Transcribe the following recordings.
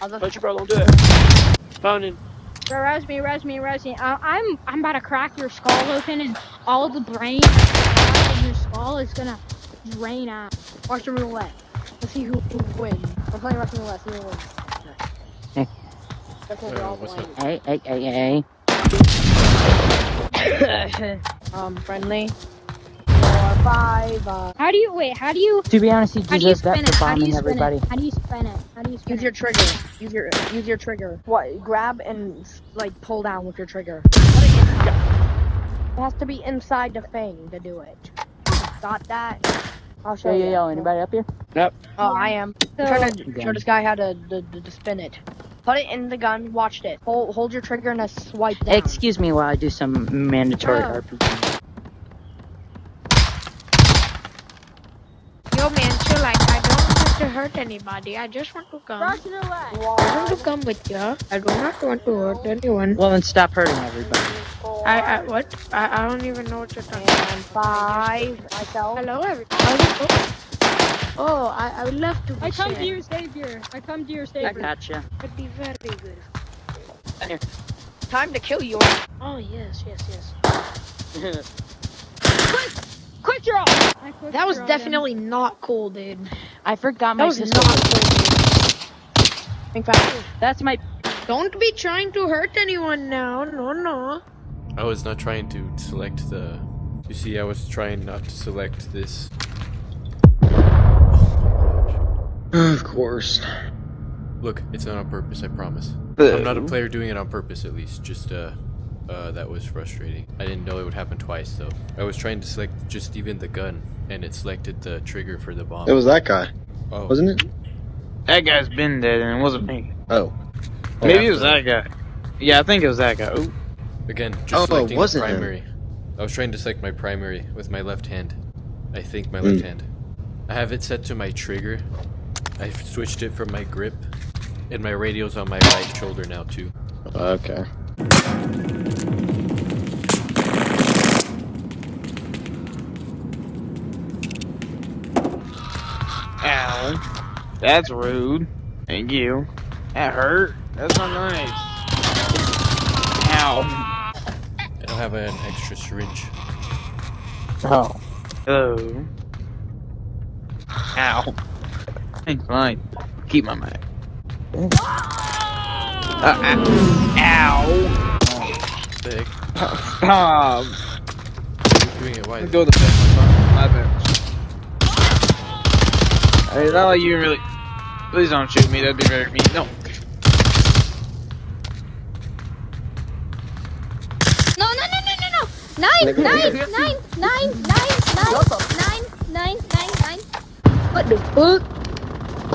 Don't you, bro? Don't do it. Phone in. Res me. I'm about to crack your skull open, and all the brain in your skull is gonna drain out. Watch the roulette. Let's see who wins. We're playing Russian roulette. See who wins. Hey. Okay, we're all What's playing. Hey. Friendly. 4, 5. How do you? To be honest, he deserves that for bombing everybody. How do you spin it? Use your trigger. Use your trigger. What? Grab and like pull down with your trigger. It has to be inside the thing to do it. Got that? I'll show you. Yo, anybody up here? Yep. Oh, I am. I'm trying to show this guy how to spin it. Put it in the gun. Watch it. Hold your trigger and swipe down. Excuse me while I do some mandatory RPG. Yo, man, chill. Like, I don't want to hurt anybody. I just want to come. Russian roulette. I want to come with you. I do not want to hurt anyone. Well, then stop hurting everybody. What? I don't even know what you're talking about. And 5. Myself. Hello, everybody. Oh, I would love to be I come to shared. your savior. I gotcha. That'd be very good. Here. Time to kill you. Oh, yes. Quick draw. That was definitely not cool, dude. I forgot That my was sister. not cool, dude. In fact, That's my. Don't be trying to hurt anyone now. No. I was not trying to select the. You see, I was trying not to select this. Of course. Look, it's not on purpose. I promise. I'm not a player doing it on purpose. At least, just that was frustrating. I didn't know it would happen twice, though. I was trying to select just even the gun, and it selected the trigger for the bomb. It was that guy, Oh, wasn't it? That guy's been dead and it wasn't me. Oh. Maybe it was that guy. Yeah, I think it was that guy. Ooh. Again, Oh, just it selecting the wasn't him. primary. I was trying to select my primary with my left hand. I think my left hand. I have it set to my trigger. I switched it from my grip, and my radio's on my right shoulder now too. Okay. Ow. That's rude. Thank you. That hurt. That's not nice. Ow. I don't have an extra syringe. Oh. Hello. Ow. Hey, fine. Keep my mic. Ow. Big. Stop. Doing it why? Go to the bed. My bad. Hey, not like you really. Please don't shoot me. That'd be very mean. No. No. 9. What the fuck?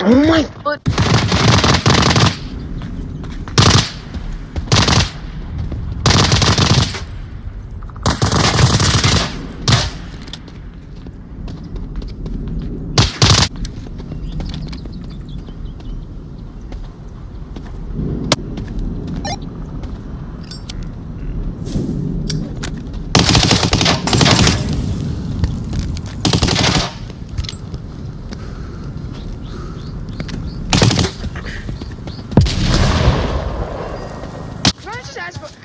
Oh my. What?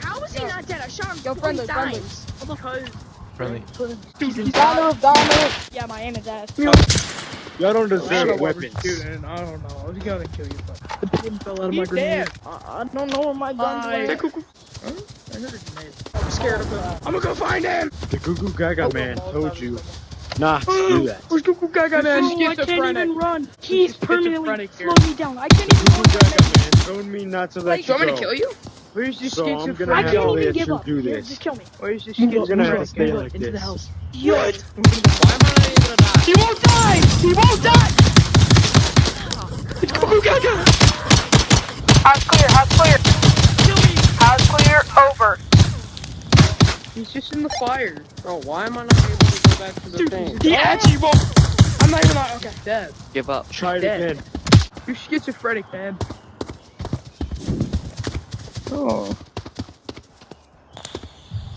How is he not dead? I shot him 3 times. Friendly. Yeah, my aim is ass. Y'all don't deserve weapons. I don't know. I was gonna kill you, but the pin fell out of my grenade. I don't know where my gun's at. I heard a grenade. I'm scared of him. I'm gonna go find him! The Goo Goo Gaga man told you not to do that. Where's Goo Goo Gaga man? I can't even run. He's permanently schizophrenic here. slowed me down. I can't even Goo Goo run. Gaga man told me not to let do you you want me go. to kill you? Where's the So I'm gonna schizophrenic? I have can't to even let give you up. do Here, this. just kill me. Where's the You're gonna have to schizophrenic? stay like Into the this. house. What? Why am I not able to die? He won't die! He won't die! It's Goo Goo Gaga! House clear. House clear, over. He's just in the fire. Bro, why am I not able to go back to the thing? He actually won't. I'm not even on. Okay, dead. Give up. Try it Dead. again. You're schizophrenic, man. Oh.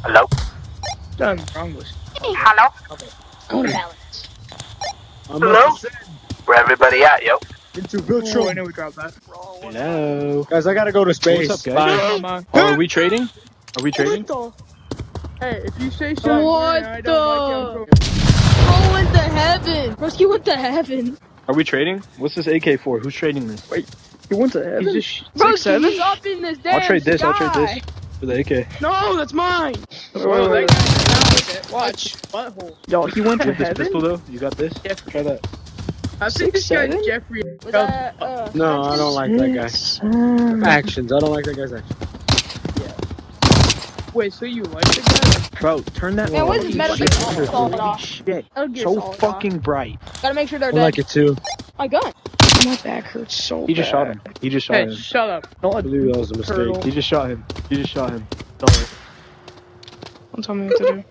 Hello? Something's wrong with you. Hello? Go to balance. I'm Hello? not the same. Where everybody at, yo? Into Oh, I Viltrum. know we dropped that. Hello. Guys, I gotta go to space. What's up, guys? Come on. Oh, are we trading? Are we trading? Hey, if you say so, What I the? don't like Bro went to heaven. Broski went to heaven. Are we trading? What's this AK for? Who's trading this? you went to heaven. He's just Broski, he's up in this damn I'll trade this. I'll trade sky. this for the AK. No, that's mine. Wait. Watch. Butthole. Yo, he went You to have this heaven. pistol though? You got this? Yeah. Try that. I think this guy's 6'7"? Jeffrey. No, I don't like that guy. Actions. I don't like that guy's actions. Wait, so you like the guy? Bro, turn that. Man, what is this metal shit get on. solid Holy off? shit. That'll get So solid fucking bright. off. Gotta make sure they're I dead. like it too. My gun. My back hurts so He just shot him. He just shot Hey, him. shut up. I believe that was a mistake. Turtle. He just shot him. He just shot him. Don't worry. Don't tell me what to do.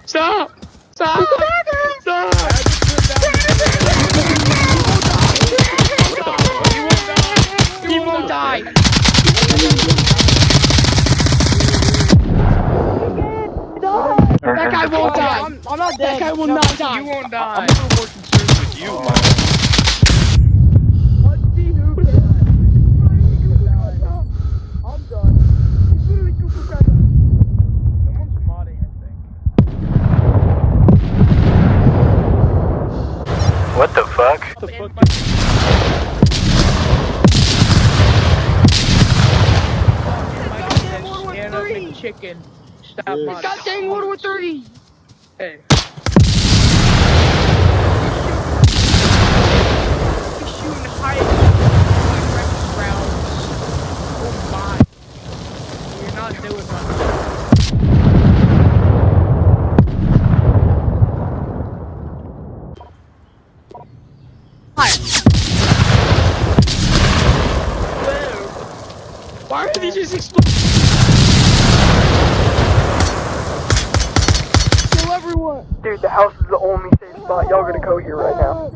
Stop! Stop! Stop! He won't die! That guy won't die! I'm not dead. That guy will not die! You won't die! I'm a little more concerned with you, man. Let's see who can die. I'm done. He's literally cuckoo gaga. Someone's modding, I think. What the fuck? What the fuck? Chicken. Stop Yes. modding. God dang World War 3. Hey. He's shooting high rounds. Oh my. You're not doing much. Why are these just exploding? Kill everyone! Dude, the house is the only safe spot. Y'all gonna go here right now.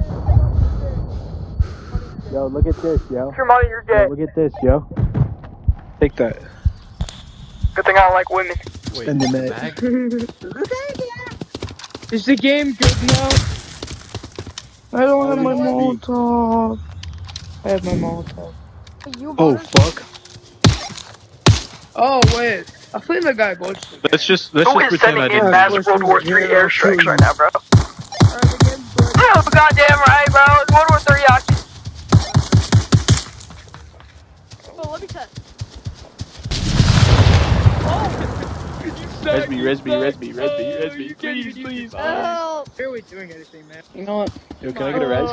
Yo, look at this, yo. If you're money, you're gay. Look at this, yo. Take that. Good thing I don't like women. Wait, Send him the it. bag? Is the game good now? I don't have my Molotov. I have my Molotov. Oh, fuck. Oh, wait. I think the guy was. Let's just pretend I didn't. massive World War III airstrikes right now, bro. Oh, goddamn right, bro. It's World War III action. Oh, let me test. Resby, please. Why are we doing anything, man? You know what? Yo, can I get a res?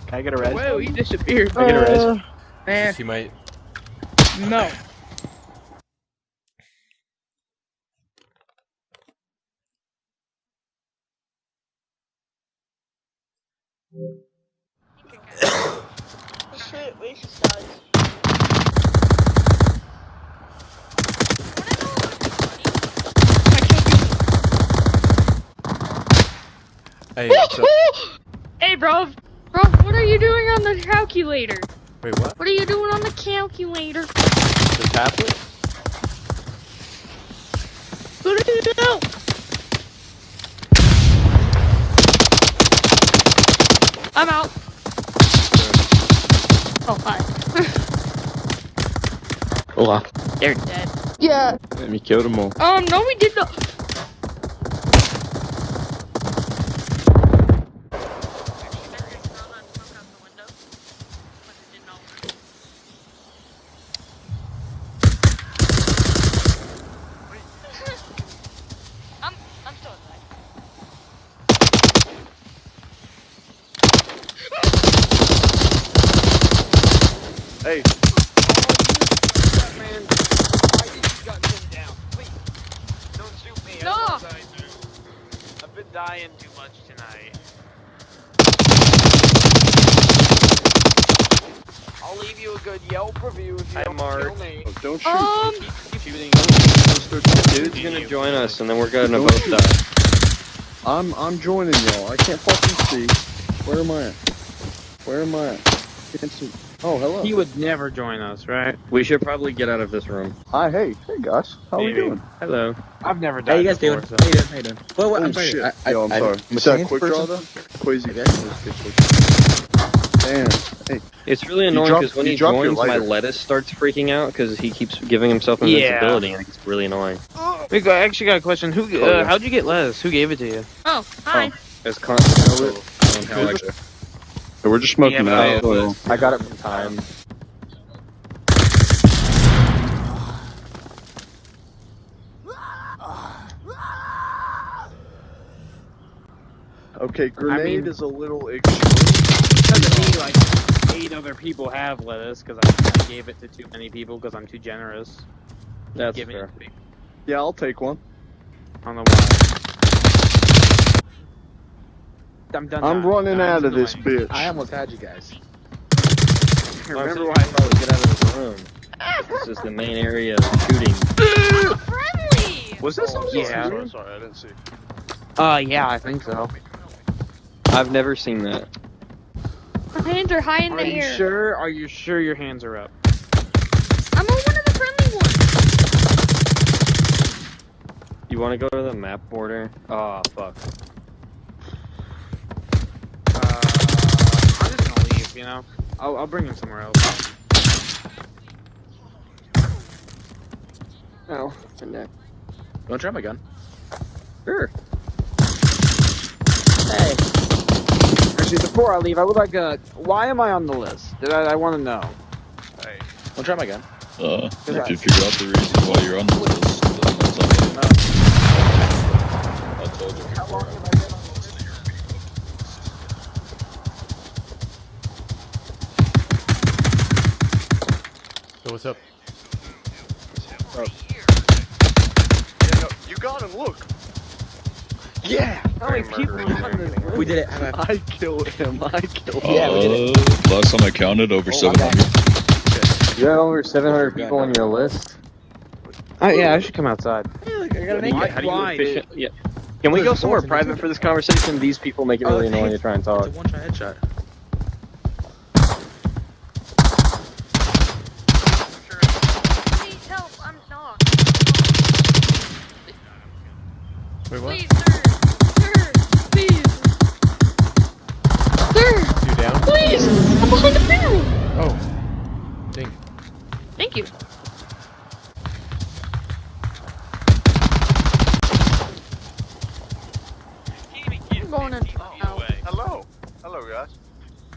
Can I get a res? Whoa, he disappeared. Can I get a res? Man, He might. no. Hey, what's up? Hey, bro. Bro, what are you doing on the calculator? Wait, what? What are you doing on the calculator? The tablet? What are you doing? I'm out. Oh, hi. Hola. They're dead. Yeah. Let me kill them all. No, we did not. I'm still alive. Hey. No! I've been dying too much tonight. I'll leave you a good Yelp review if you don't kill me. Oh, don't shoot. Keep shooting. Dude's gonna join us, and then we're gonna both die. I'm joining y'all. I can't fucking see. Where am I at? Where am I at? Can't see. Oh, hello. He would never join us, right? We should probably get out of this room. Hi, hey guys. How we Maybe. doing? Hello. I've never died How you guys doing? before, How you doing? How you doing? Well, Oh I'm sorry. shit. I, Yo, I'm I, sorry. I'm Is that a a quick person. draw though? Crazy. Damn. Hey, It's really annoying drop- because when you he drop your joins, my lighter. lettuce starts freaking out because he keeps giving himself Yeah. invincibility, and it's really annoying. I actually got a question. Who? yeah. How'd you get lettuce? Who gave it to you? Oh, hi. It's constant. How I So we're just smoking Yeah, out. but So. I got it from Time. Okay, grenade mean- is a little extreme. Because of me, like 8 other people have lettuce because I gave it to too many people because I'm too generous. That's Giving fair. it to people. Yeah, I'll take one. I don't know why. I'm done. I'm now. running I'm out of this annoying. bitch. I almost had you guys. Remember why why? I probably get out of this room. This is the main area of shooting. Friendly! Was this on Yeah. Sorry, I didn't see. Yeah, I think so. I've never seen that. My hands are high in Are the you air. sure? Are you sure your hands are up? I'm on one of the friendly ones. You want to go to the map border? Oh, fuck. I'm just gonna leave. You know, I'll bring him somewhere else. Oh, my neck. Don't try my gun. Sure. Hey. Actually, before I leave, I would like why am I on the list? I want to know. Don't try my gun. If you figure out the reason why you're on the list, then that's on you. I told you before. So what's up? Yeah, no, you got him. Look. Yeah. How many people are on this list? We did it. I killed him. I killed him. Yeah, we did it. Last time I counted, over 700. You have over 700 people on your list? Oh yeah, I should come outside. I gotta make Why? it. How do you Why? efficient? Yeah. Can we go somewhere private for this conversation? These people make it really annoying to try and It's talk. a one-shot headshot. Please help, I'm knocked. Wait, what? Please, sir. Sir, please. Sir, You down? please. I'm behind the barrel. Oh. Dang. Thank you. I'm going in. Oh. Hello. Hello, guys.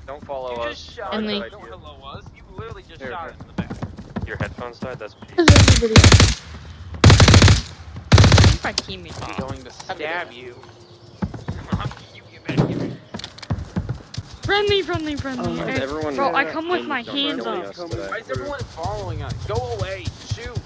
Don't follow us. And me. You literally just shot us in the back. Your headphones died? That's This is a video. My teammate. I'm going to stab you. Friendly. Everyone Bro, I come with my hands Friendly up. us today. Why is everyone following us? Go away. Shoot.